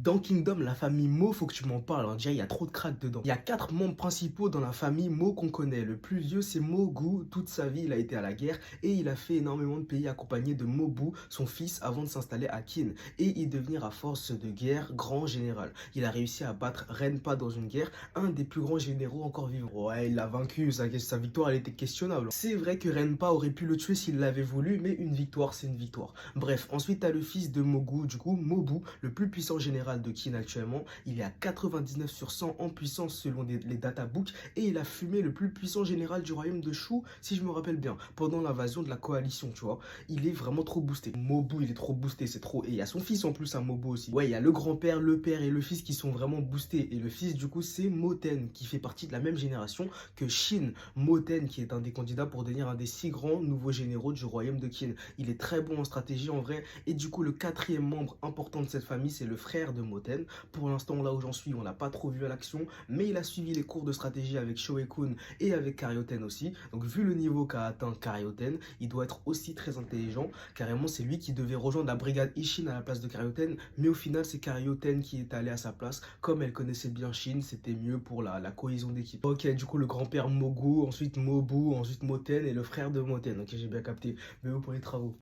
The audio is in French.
Dans Kingdom, la famille Mo, faut que tu m'en parles, hein. Déjà, il y a trop de cracks dedans. Il y a 4 membres principaux dans la famille Mo qu'on connaît. Le plus vieux, c'est Mogu. Toute sa vie, il a été à la guerre et il a fait énormément de pays accompagné de Mobu, son fils, avant de s'installer à Qin et y devenir à force de guerre grand général. Il a réussi à battre Renpa dans une guerre, un des plus grands généraux encore vivants. Ouais, il l'a vaincu, sa victoire, elle était questionnable. C'est vrai que Renpa aurait pu le tuer s'il l'avait voulu, mais une victoire, c'est une victoire. Bref, ensuite, t'as le fils de Mogu, du coup, Mobu, le plus puissant général de Qin actuellement. Il est à 99 sur 100 en puissance selon les databooks et il a fumé le plus puissant général du royaume de Shu, si je me rappelle bien, pendant l'invasion de la coalition, tu vois. Il est vraiment trop boosté. Mobu, il est trop boosté, c'est trop. Et il y a son fils en plus, un Mobu aussi. Ouais, il y a le grand-père, le père et le fils qui sont vraiment boostés. Et le fils, du coup, c'est Moten, qui fait partie de la même génération que Shin. Moten, qui est un des candidats pour devenir un des 6 grands nouveaux généraux du royaume de Qin. Il est très bon en stratégie en vrai. Et du coup, le 4e membre important de cette famille, c'est le frère de Moten. Pour l'instant, là où j'en suis, on l'a pas trop vu à l'action, mais il a suivi les cours de stratégie avec Shoei-kun et avec Karyoten aussi. Donc, vu le niveau qu'a atteint Karyoten, il doit être aussi très intelligent. Carrément, c'est lui qui devait rejoindre la brigade Ishin à la place de Karyoten, mais au final, c'est Karyoten qui est allé à sa place. Comme elle connaissait bien Shin, c'était mieux pour la cohésion d'équipe. Ok, du coup, le grand-père Mogu, ensuite Mobu, ensuite Moten et le frère de Moten. Ok, j'ai bien capté. Mais pour les travaux.